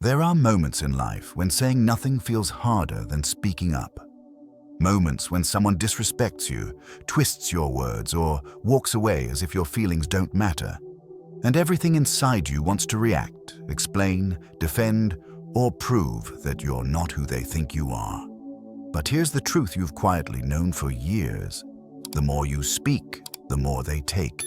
There are moments in life when saying nothing feels harder than speaking up. Moments when someone disrespects you, twists your words, or walks away as if your feelings don't matter. And everything inside you wants to react, explain, defend, or prove that you're not who they think you are. But here's the truth you've quietly known for years. The more you speak, the more they take.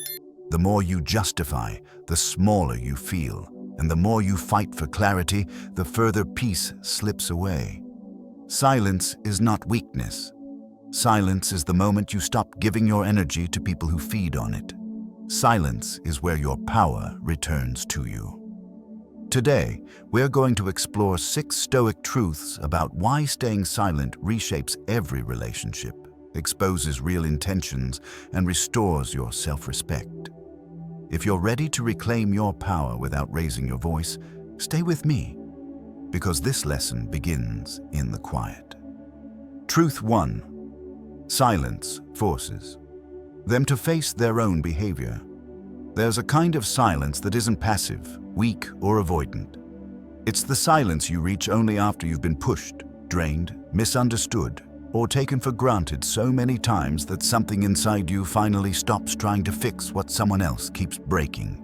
The more you justify, the smaller you feel. And the more you fight for clarity, the further peace slips away. Silence is not weakness. Silence is the moment you stop giving your energy to people who feed on it. Silence is where your power returns to you. Today, we're going to explore 6 Stoic truths about why staying silent reshapes every relationship, exposes real intentions, and restores your self-respect. If you're ready to reclaim your power without raising your voice, stay with me, because this lesson begins in the quiet. Truth 1. Silence forces them to face their own behavior. There's a kind of silence that isn't passive, weak, or avoidant. It's the silence you reach only after you've been pushed, drained, misunderstood, or taken for granted so many times that something inside you finally stops trying to fix what someone else keeps breaking.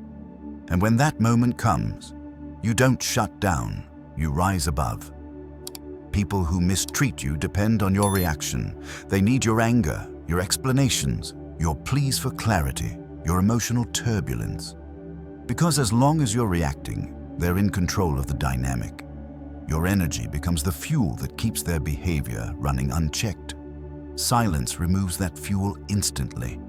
And when that moment comes, you don't shut down, you rise above. People who mistreat you depend on your reaction. They need your anger, your explanations, your pleas for clarity, your emotional turbulence. Because as long as you're reacting, they're in control of the dynamic. Your energy becomes the fuel that keeps their behavior running unchecked. Silence removes that fuel instantly.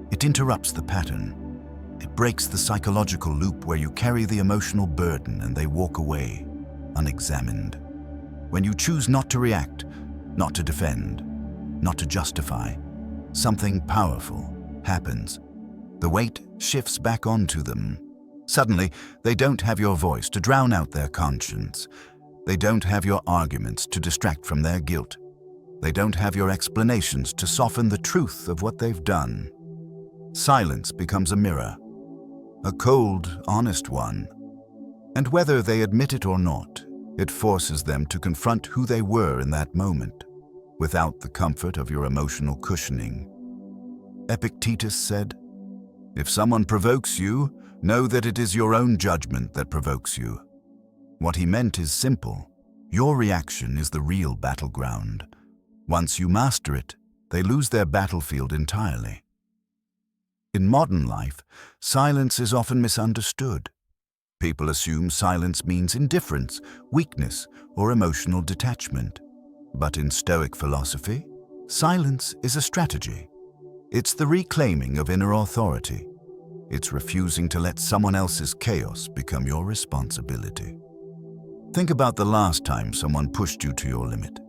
It interrupts the pattern. It breaks the psychological loop where you carry the emotional burden and they walk away, unexamined. When you choose not to react, not to defend, not to justify, something powerful happens. The weight shifts back onto them. Suddenly, they don't have your voice to drown out their conscience. They don't have your arguments to distract from their guilt. They don't have your explanations to soften the truth of what they've done. Silence becomes a mirror, a cold, honest one. And whether they admit it or not, it forces them to confront who they were in that moment, without the comfort of your emotional cushioning. Epictetus said, "If someone provokes you, know that it is your own judgment that provokes you." What he meant is simple. Your reaction is the real battleground. Once you master it, they lose their battlefield entirely. In modern life, silence is often misunderstood. People assume silence means indifference, weakness, or emotional detachment. But in Stoic philosophy, silence is a strategy. It's the reclaiming of inner authority. It's refusing to let someone else's chaos become your responsibility. Think about the last time someone pushed you to your limit.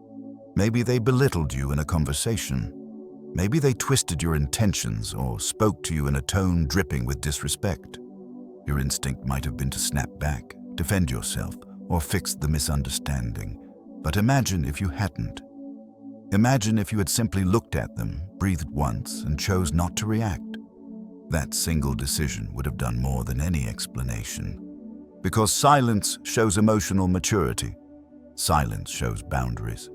Maybe they belittled you in a conversation. Maybe they twisted your intentions or spoke to you in a tone dripping with disrespect. Your instinct might have been to snap back, defend yourself, or fix the misunderstanding. But imagine if you hadn't. Imagine if you had simply looked at them, breathed once, and chose not to react. That single decision would have done more than any explanation. Because silence shows emotional maturity. Silence shows boundaries.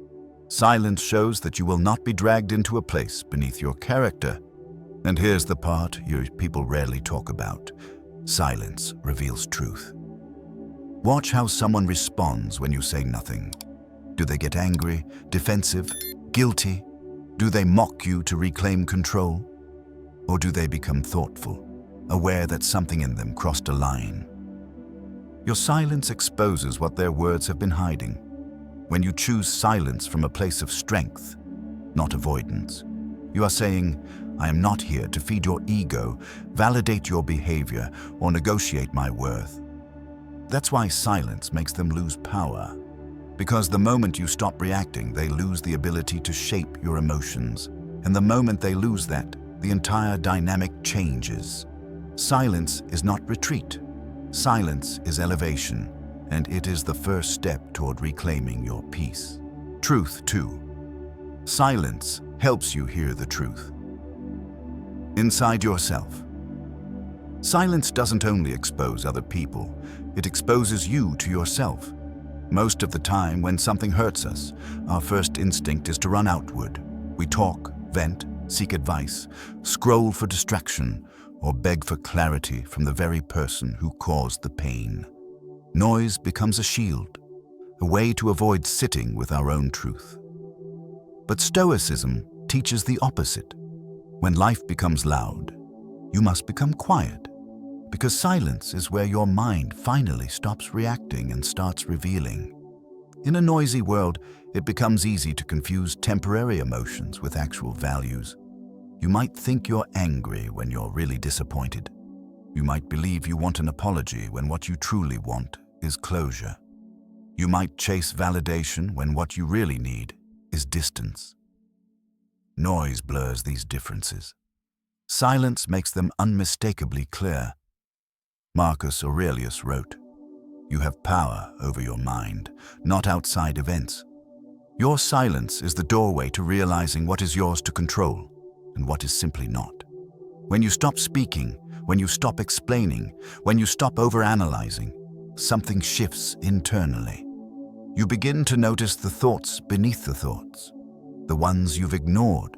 Silence shows that you will not be dragged into a place beneath your character. And here's the part people rarely talk about. Silence reveals truth. Watch how someone responds when you say nothing. Do they get angry, defensive, guilty? Do they mock you to reclaim control? Or do they become thoughtful, aware that something in them crossed a line? Your silence exposes what their words have been hiding. When you choose silence from a place of strength, not avoidance, you are saying, "I am not here to feed your ego, validate your behavior, or negotiate my worth." That's why silence makes them lose power. Because the moment you stop reacting, they lose the ability to shape your emotions. And the moment they lose that, the entire dynamic changes. Silence is not retreat. Silence is elevation, and it is the first step toward reclaiming your peace. Truth 2. Silence helps you hear the truth. Inside yourself. Silence doesn't only expose other people, it exposes you to yourself. Most of the time, when something hurts us, our first instinct is to run outward. We talk, vent, seek advice, scroll for distraction, or beg for clarity from the very person who caused the pain. Noise becomes a shield, a way to avoid sitting with our own truth. But Stoicism teaches the opposite. When life becomes loud, you must become quiet, because silence is where your mind finally stops reacting and starts revealing. In a noisy world, it becomes easy to confuse temporary emotions with actual values. You might think you're angry when you're really disappointed. You might believe you want an apology when what you truly want is closure. You might chase validation when what you really need is distance. Noise blurs these differences. Silence makes them unmistakably clear. Marcus Aurelius wrote, "You have power over your mind, not outside events. Your silence is the doorway to realizing what is yours to control and what is simply not. When you stop speaking, when you stop explaining, when you stop overanalyzing, something shifts internally. You begin to notice the thoughts beneath the thoughts, the ones you've ignored,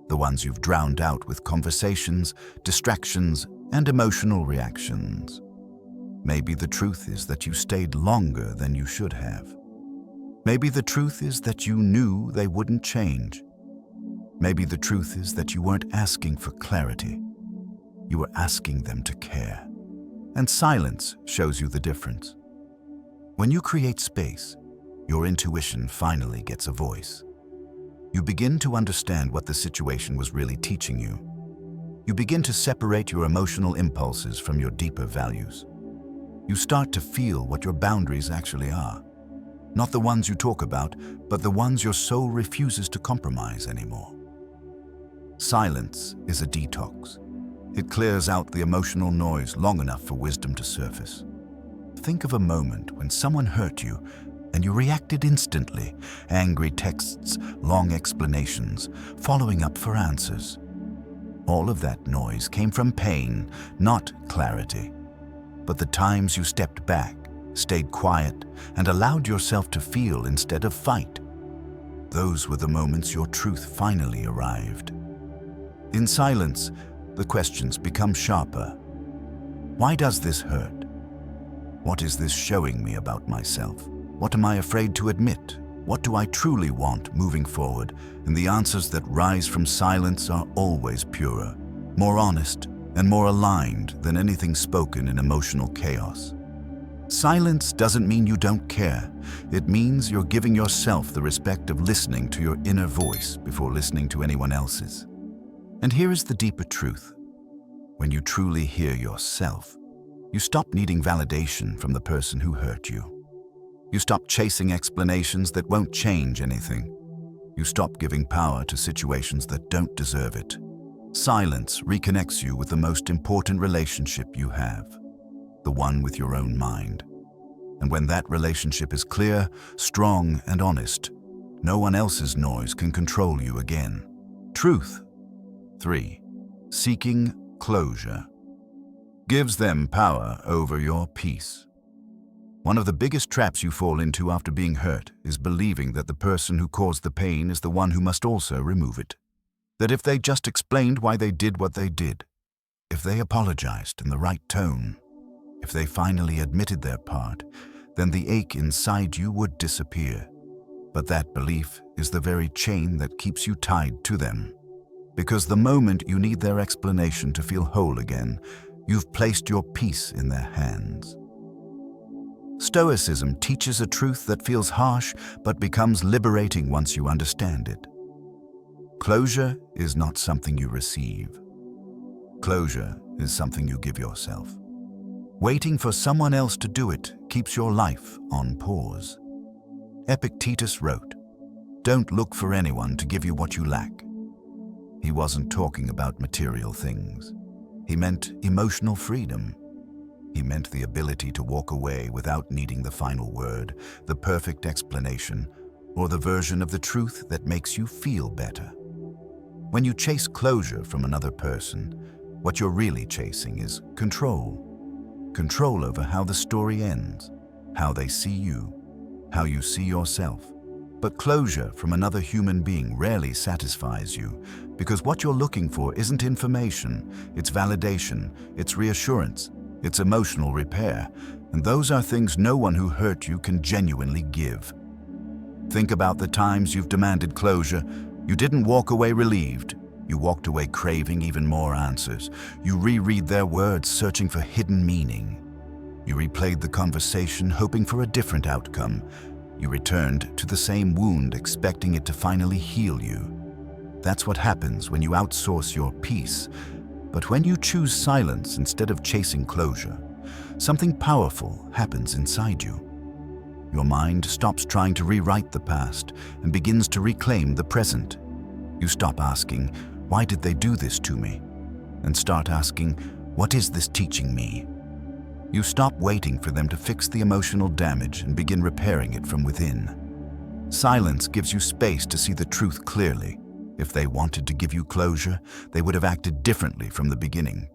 the ones you've drowned out with conversations, distractions, and emotional reactions. Maybe the truth is that you stayed longer than you should have. Maybe the truth is that you knew they wouldn't change. Maybe the truth is that you weren't asking for clarity. You were asking them to care. And silence shows you the difference. When you create space, your intuition finally gets a voice. You begin to understand what the situation was really teaching you. You begin to separate your emotional impulses from your deeper values. You start to feel what your boundaries actually are. Not the ones you talk about, but the ones your soul refuses to compromise anymore. Silence is a detox. It clears out the emotional noise long enough for wisdom to surface. Think of a moment when someone hurt you and you reacted instantly. Angry texts, long explanations, following up for answers. All of that noise came from pain, not clarity. But the times you stepped back, stayed quiet, and allowed yourself to feel instead of fight, those were the moments your truth finally arrived. In silence, the questions become sharper. Why does this hurt? What is this showing me about myself? What am I afraid to admit? What do I truly want moving forward? And the answers that rise from silence are always purer, more honest, and more aligned than anything spoken in emotional chaos. Silence doesn't mean you don't care. It means you're giving yourself the respect of listening to your inner voice before listening to anyone else's. And here is the deeper truth. When you truly hear yourself, you stop needing validation from the person who hurt you. You stop chasing explanations that won't change anything. You stop giving power to situations that don't deserve it. Silence reconnects you with the most important relationship you have, the one with your own mind. And when that relationship is clear, strong, and honest, no one else's noise can control you again. Truth. 3. Seeking closure. Gives them power over your peace. One of the biggest traps you fall into after being hurt is believing that the person who caused the pain is the one who must also remove it. That if they just explained why they did what they did, if they apologized in the right tone, if they finally admitted their part, then the ache inside you would disappear. But that belief is the very chain that keeps you tied to them. Because the moment you need their explanation to feel whole again, you've placed your peace in their hands. Stoicism teaches a truth that feels harsh but becomes liberating once you understand it. Closure is not something you receive. Closure is something you give yourself. Waiting for someone else to do it keeps your life on pause. Epictetus wrote, "Don't look for anyone to give you what you lack." He wasn't talking about material things. He meant emotional freedom. He meant the ability to walk away without needing the final word, the perfect explanation, or the version of the truth that makes you feel better. When you chase closure from another person, what you're really chasing is control. Control over how the story ends, how they see you, how you see yourself. But closure from another human being rarely satisfies you, because what you're looking for isn't information, it's validation, it's reassurance, it's emotional repair, and those are things no one who hurt you can genuinely give. Think about the times you've demanded closure. You didn't walk away relieved. You walked away craving even more answers. You reread their words, searching for hidden meaning. You replayed the conversation, hoping for a different outcome. You returned to the same wound, expecting it to finally heal you. That's what happens when you outsource your peace. But when you choose silence instead of chasing closure, something powerful happens inside you. Your mind stops trying to rewrite the past and begins to reclaim the present. You stop asking, "Why did they do this to me?" and start asking, "What is this teaching me?" You stop waiting for them to fix the emotional damage and begin repairing it from within. Silence gives you space to see the truth clearly. If they wanted to give you closure, they would have acted differently from the beginning.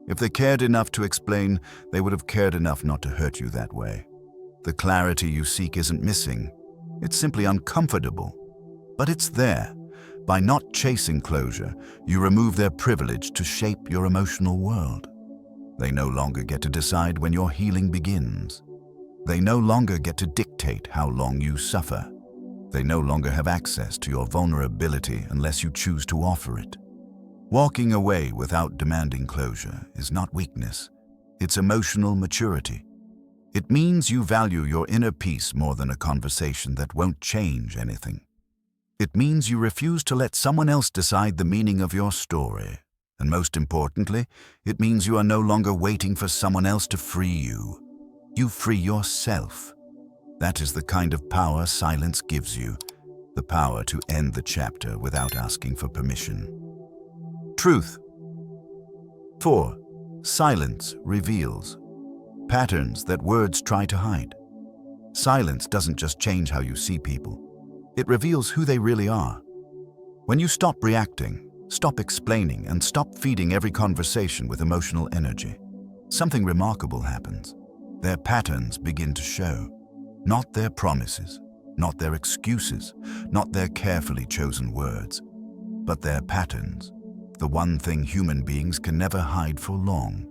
If they cared enough to explain, they would have cared enough not to hurt you that way. The clarity you seek isn't missing. It's simply uncomfortable. But it's there. By not chasing closure, you remove their privilege to shape your emotional world. They no longer get to decide when your healing begins. They no longer get to dictate how long you suffer. They no longer have access to your vulnerability unless you choose to offer it. Walking away without demanding closure is not weakness. It's emotional maturity. It means you value your inner peace more than a conversation that won't change anything. It means you refuse to let someone else decide the meaning of your story. And most importantly, it means you are no longer waiting for someone else to free you. You free yourself. That is the kind of power silence gives you, the power to end the chapter without asking for permission. Truth. 4. Silence reveals patterns that words try to hide. Silence doesn't just change how you see people. It reveals who they really are. When you stop reacting, stop explaining, and stop feeding every conversation with emotional energy, something remarkable happens. Their patterns begin to show. Not their promises, not their excuses, not their carefully chosen words, but their patterns, the one thing human beings can never hide for long.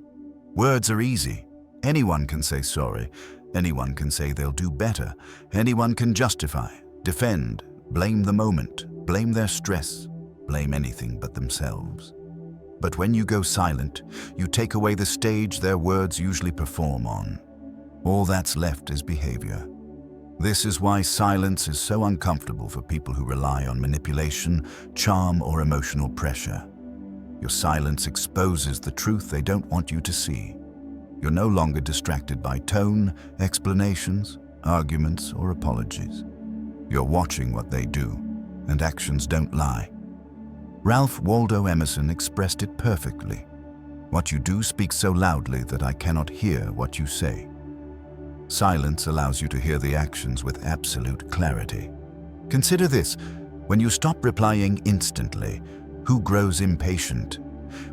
Words are easy. Anyone can say sorry. Anyone can say they'll do better. Anyone can justify, defend, blame the moment, blame their stress, blame anything but themselves. But when you go silent, you take away the stage their words usually perform on. All that's left is behavior. This is why silence is so uncomfortable for people who rely on manipulation, charm, or emotional pressure. Your silence exposes the truth they don't want you to see. You're no longer distracted by tone, explanations, arguments, or apologies. You're watching what they do, and actions don't lie. Ralph Waldo Emerson expressed it perfectly. What you do speaks so loudly that I cannot hear what you say. Silence allows you to hear the actions with absolute clarity. Consider this: when you stop replying instantly, who grows impatient?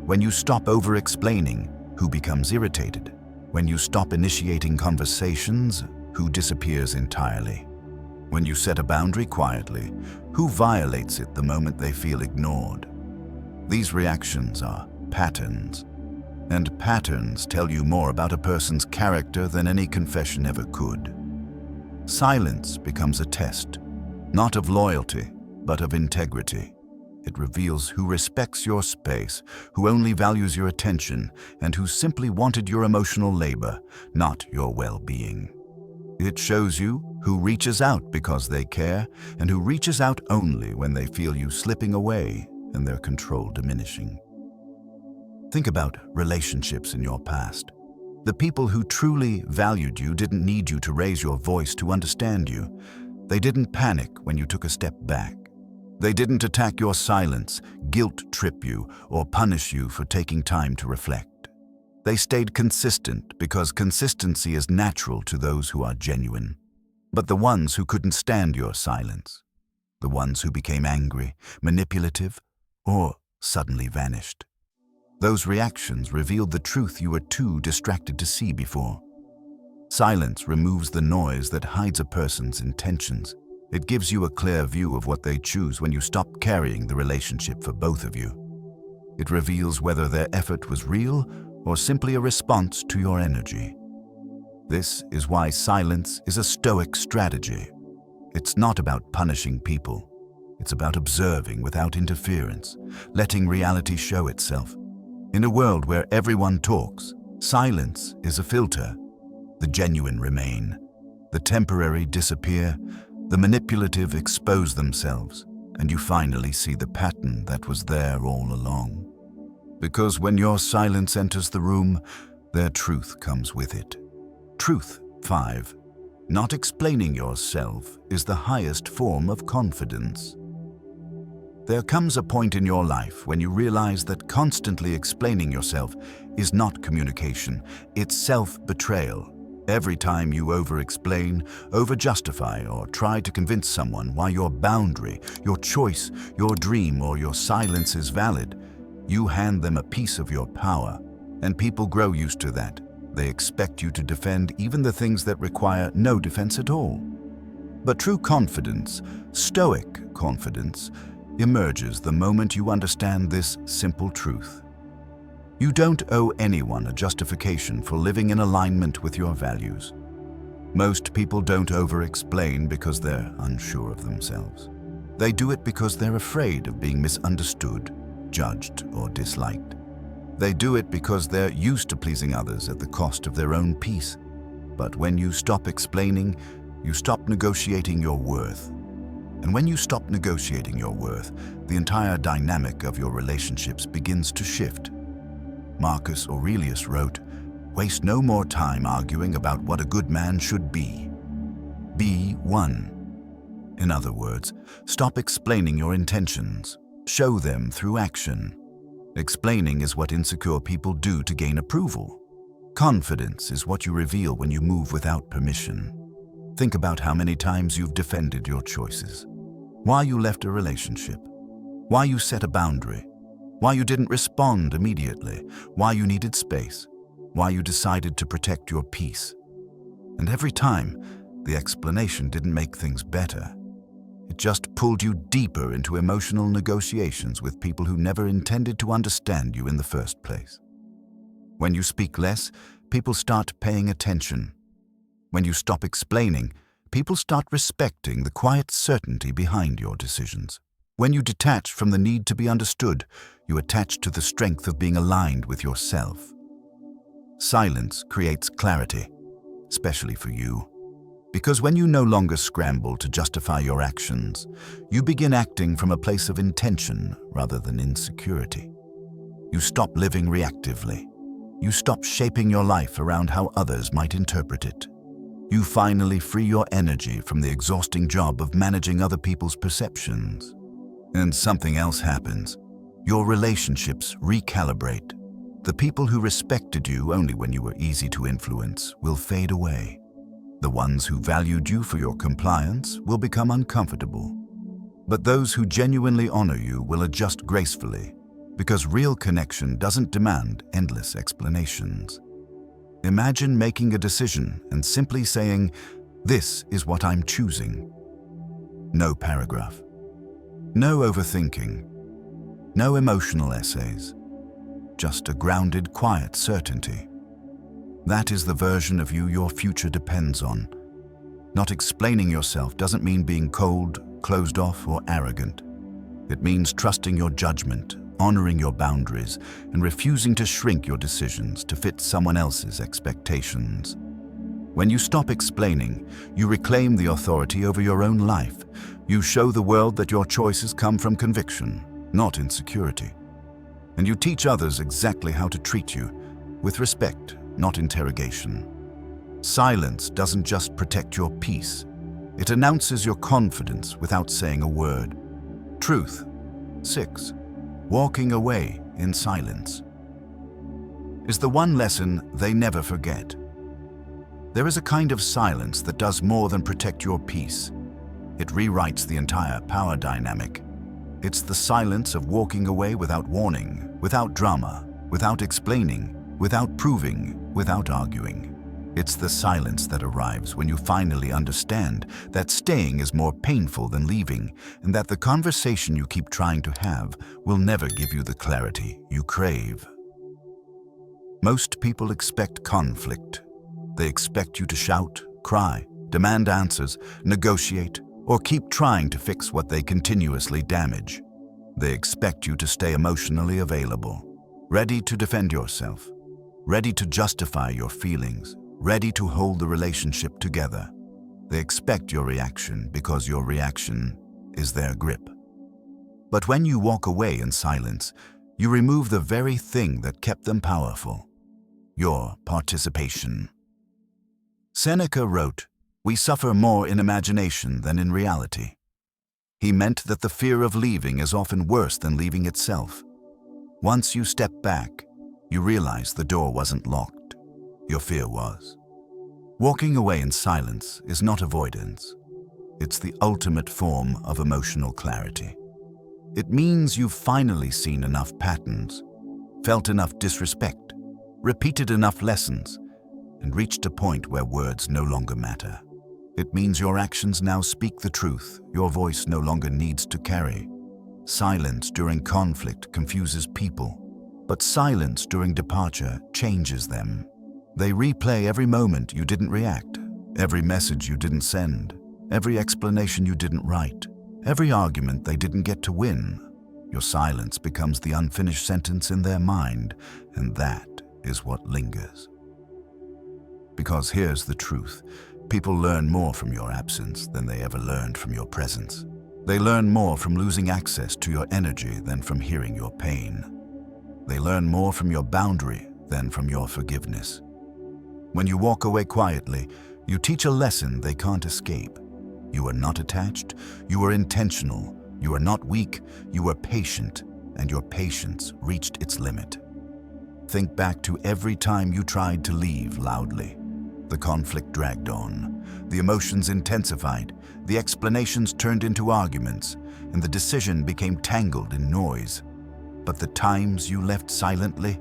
When you stop over-explaining, who becomes irritated? When you stop initiating conversations, who disappears entirely? When you set a boundary quietly, who violates it the moment they feel ignored? These reactions are patterns, and patterns tell you more about a person's character than any confession ever could. Silence becomes a test, not of loyalty, but of integrity. It reveals who respects your space, who only values your attention, and who simply wanted your emotional labor, not your well-being. It shows you who reaches out because they care, and who reaches out only when they feel you slipping away and their control diminishing. Think about relationships in your past. The people who truly valued you didn't need you to raise your voice to understand you. They didn't panic when you took a step back. They didn't attack your silence, guilt-trip you, or punish you for taking time to reflect. They stayed consistent because consistency is natural to those who are genuine. But the ones who couldn't stand your silence, the ones who became angry, manipulative, or suddenly vanished, those reactions revealed the truth you were too distracted to see before. Silence removes the noise that hides a person's intentions. It gives you a clear view of what they choose when you stop carrying the relationship for both of you. It reveals whether their effort was real or simply a response to your energy. This is why silence is a Stoic strategy. It's not about punishing people. It's about observing without interference, letting reality show itself. In a world where everyone talks, silence is a filter. The genuine remain. The temporary disappear. The manipulative expose themselves, and you finally see the pattern that was there all along. Because when your silence enters the room, their truth comes with it. Truth 5. Not explaining yourself is the highest form of confidence. There comes a point in your life when you realize that constantly explaining yourself is not communication, it's self-betrayal. Every time you over-explain, over-justify, or try to convince someone why your boundary, your choice, your dream, or your silence is valid, you hand them a piece of your power, and people grow used to that. They expect you to defend even the things that require no defense at all. But true confidence, Stoic confidence, emerges the moment you understand this simple truth. You don't owe anyone a justification for living in alignment with your values. Most people don't over-explain because they're unsure of themselves. They do it because they're afraid of being misunderstood, judged, or disliked. They do it because they're used to pleasing others at the cost of their own peace. But when you stop explaining, you stop negotiating your worth. And when you stop negotiating your worth, the entire dynamic of your relationships begins to shift. Marcus Aurelius wrote, "Waste no more time arguing about what a good man should be. Be one." In other words, stop explaining your intentions. Show them through action. Explaining is what insecure people do to gain approval. Confidence is what you reveal when you move without permission. Think about how many times you've defended your choices. Why you left a relationship. Why you set a boundary. Why you didn't respond immediately, why you needed space, why you decided to protect your peace. And every time, the explanation didn't make things better. It just pulled you deeper into emotional negotiations with people who never intended to understand you in the first place. When you speak less, people start paying attention. When you stop explaining, people start respecting the quiet certainty behind your decisions. When you detach from the need to be understood, you attach to the strength of being aligned with yourself. Silence creates clarity, especially for you. Because when you no longer scramble to justify your actions, you begin acting from a place of intention rather than insecurity. You stop living reactively. You stop shaping your life around how others might interpret it. You finally free your energy from the exhausting job of managing other people's perceptions. And something else happens. Your relationships recalibrate. The people who respected you only when you were easy to influence will fade away. The ones who valued you for your compliance will become uncomfortable. But those who genuinely honor you will adjust gracefully, because real connection doesn't demand endless explanations. Imagine making a decision and simply saying, "This is what I'm choosing." No paragraph. No overthinking. No emotional essays. Just a grounded, quiet certainty. That is the version of you your future depends on. Not explaining yourself doesn't mean being cold, closed off, or arrogant. It means trusting your judgment, honoring your boundaries, and refusing to shrink your decisions to fit someone else's expectations. When you stop explaining, you reclaim the authority over your own life. You show the world that your choices come from conviction, not insecurity. And you teach others exactly how to treat you, with respect, not interrogation. Silence doesn't just protect your peace. It announces your confidence without saying a word. Truth 6. Walking away in silence is the one lesson they never forget. There is a kind of silence that does more than protect your peace. It rewrites the entire power dynamic. It's the silence of walking away without warning, without drama, without explaining, without proving, without arguing. It's the silence that arrives when you finally understand that staying is more painful than leaving, and that the conversation you keep trying to have will never give you the clarity you crave. Most people expect conflict. They expect you to shout, cry, demand answers, negotiate, or keep trying to fix what they continuously damage. They expect you to stay emotionally available, ready to defend yourself, ready to justify your feelings, ready to hold the relationship together. They expect your reaction because your reaction is their grip. But when you walk away in silence, you remove the very thing that kept them powerful: your participation. Seneca wrote, "We suffer more in imagination than in reality." He meant that the fear of leaving is often worse than leaving itself. Once you step back, you realize the door wasn't locked. Your fear was. Walking away in silence is not avoidance. It's the ultimate form of emotional clarity. It means you've finally seen enough patterns, felt enough disrespect, repeated enough lessons, and reached a point where words no longer matter. It means your actions now speak the truth your voice no longer needs to carry. Silence during conflict confuses people, but silence during departure changes them. They replay every moment you didn't react, every message you didn't send, every explanation you didn't write, every argument they didn't get to win. Your silence becomes the unfinished sentence in their mind, and that is what lingers. Because here's the truth: people learn more from your absence than they ever learned from your presence. They learn more from losing access to your energy than from hearing your pain. They learn more from your boundary than from your forgiveness. When you walk away quietly, you teach a lesson they can't escape. You are not attached, you are intentional. You are not weak, you are patient, and your patience reached its limit. Think back to every time you tried to leave loudly. The conflict dragged on, the emotions intensified, the explanations turned into arguments, and the decision became tangled in noise. But the times you left silently,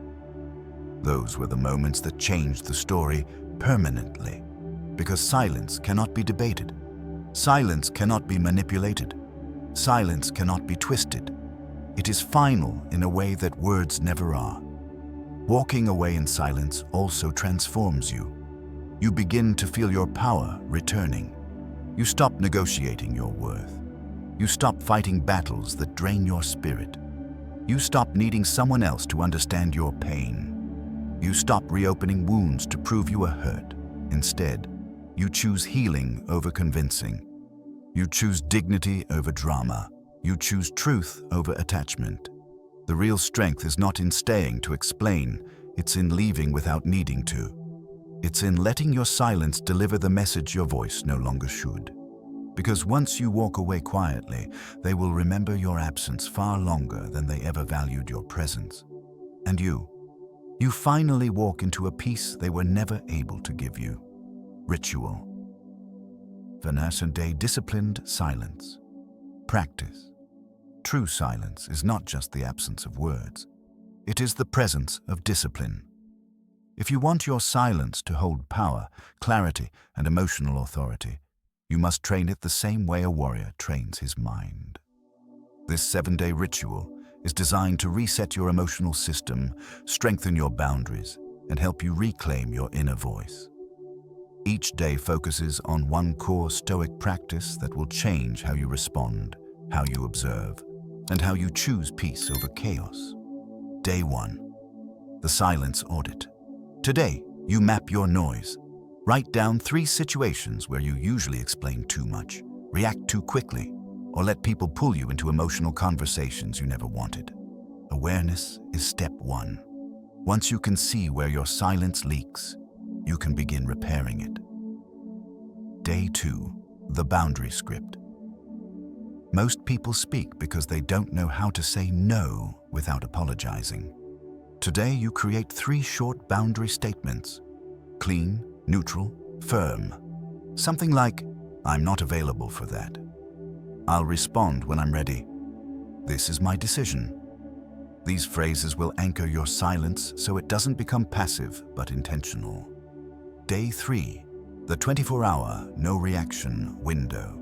those were the moments that changed the story permanently. Because silence cannot be debated. Silence cannot be manipulated. Silence cannot be twisted. It is final in a way that words never are. Walking away in silence also transforms you. You begin to feel your power returning. You stop negotiating your worth. You stop fighting battles that drain your spirit. You stop needing someone else to understand your pain. You stop reopening wounds to prove you are hurt. Instead, you choose healing over convincing. You choose dignity over drama. You choose truth over attachment. The real strength is not in staying to explain, it's in leaving without needing to. It's in letting your silence deliver the message your voice no longer should. Because once you walk away quietly, they will remember your absence far longer than they ever valued your presence. And you finally walk into a peace they were never able to give you. Ritual. Day disciplined silence. Practice. True silence is not just the absence of words. It is the presence of discipline. If you want your silence to hold power, clarity, and emotional authority, you must train it the same way a warrior trains his mind. This 7-day ritual is designed to reset your emotional system, strengthen your boundaries, and help you reclaim your inner voice. Each day focuses on one core Stoic practice that will change how you respond, how you observe, and how you choose peace over chaos. Day 1. The Silence Audit. Today, you map your noise. Write down 3 situations where you usually explain too much, react too quickly, or let people pull you into emotional conversations you never wanted. Awareness is step 1. Once you can see where your silence leaks, you can begin repairing it. Day 2. The Boundary Script. Most people speak because they don't know how to say no without apologizing. Today, you create 3 short boundary statements: clean, neutral, firm. Something like, "I'm not available for that. I'll respond when I'm ready. This is my decision." These phrases will anchor your silence so it doesn't become passive but intentional. Day 3, the 24-hour no reaction window.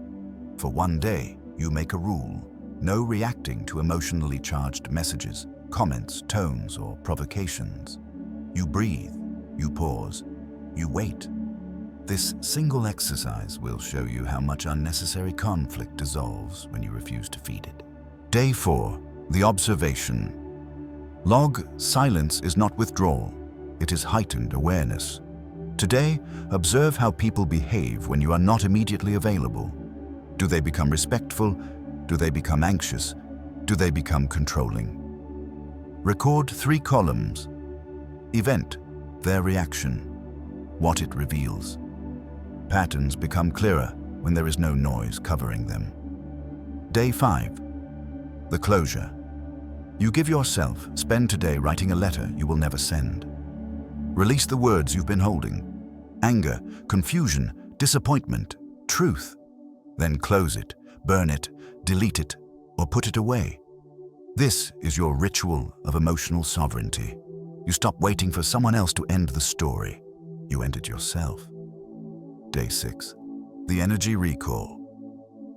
For one day, you make a rule: no reacting to emotionally charged messages, comments, tones, or provocations. You breathe, you pause, you wait. This single exercise will show you how much unnecessary conflict dissolves when you refuse to feed it. Day 4, the observation. Log: silence is not withdrawal, it is heightened awareness. Today, observe how people behave when you are not immediately available. Do they become respectful? Do they become anxious? Do they become controlling? Record 3 columns. Event: their reaction. What it reveals. Patterns become clearer when there is no noise covering them. Day 5, the closure. You give yourself, spend today writing a letter you will never send. Release the words you've been holding. Anger, confusion, disappointment, truth. Then close it, burn it, delete it, or put it away. This is your ritual of emotional sovereignty. You stop waiting for someone else to end the story. You end it yourself. Day 6, the energy recall.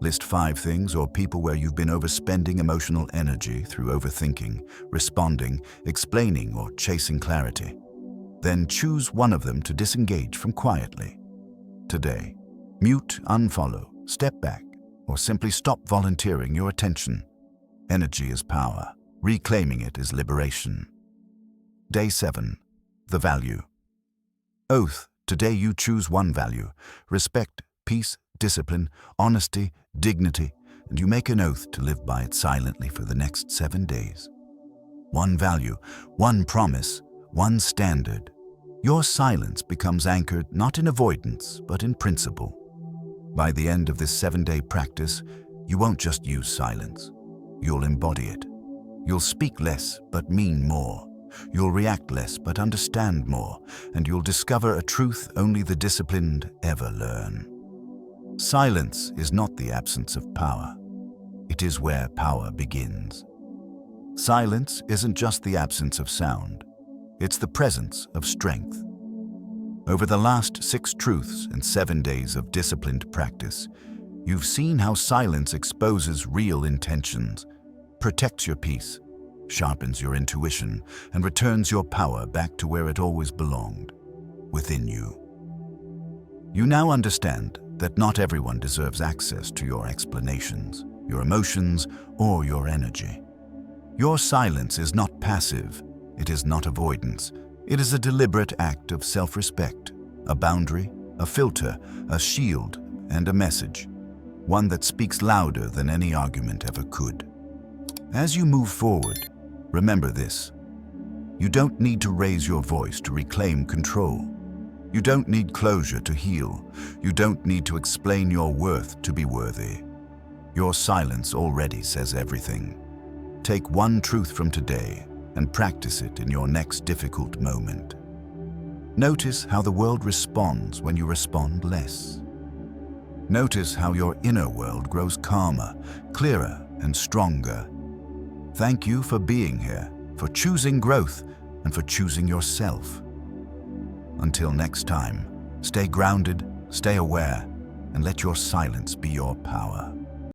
List 5 things or people where you've been overspending emotional energy through overthinking, responding, explaining, or chasing clarity. Then choose one of them to disengage from quietly. Today, mute, unfollow, step back, or simply stop volunteering your attention. Energy is power. Reclaiming it is liberation. Day 7, the value. Oath: today you choose one value: respect, peace, discipline, honesty, dignity, and you make an oath to live by it silently for the next 7 days. One value, one promise, one standard. Your silence becomes anchored not in avoidance, but in principle. By the end of this 7-day practice, you won't just use silence. You'll embody it. You'll speak less, but mean more. You'll react less, but understand more. And you'll discover a truth only the disciplined ever learn. Silence is not the absence of power. It is where power begins. Silence isn't just the absence of sound. It's the presence of strength. Over the last 6 truths and 7 days of disciplined practice, you've seen how silence exposes real intentions, protects your peace, sharpens your intuition, and returns your power back to where it always belonged, within you. You now understand that not everyone deserves access to your explanations, your emotions, or your energy. Your silence is not passive. It is not avoidance. It is a deliberate act of self-respect, a boundary, a filter, a shield, and a message, one that speaks louder than any argument ever could. As you move forward, remember this: you don't need to raise your voice to reclaim control. You don't need closure to heal. You don't need to explain your worth to be worthy. Your silence already says everything. Take one truth from today and practice it in your next difficult moment. Notice how the world responds when you respond less. Notice how your inner world grows calmer, clearer, and stronger. Thank you for being here, for choosing growth, and for choosing yourself. Until next time, stay grounded, stay aware, and let your silence be your power.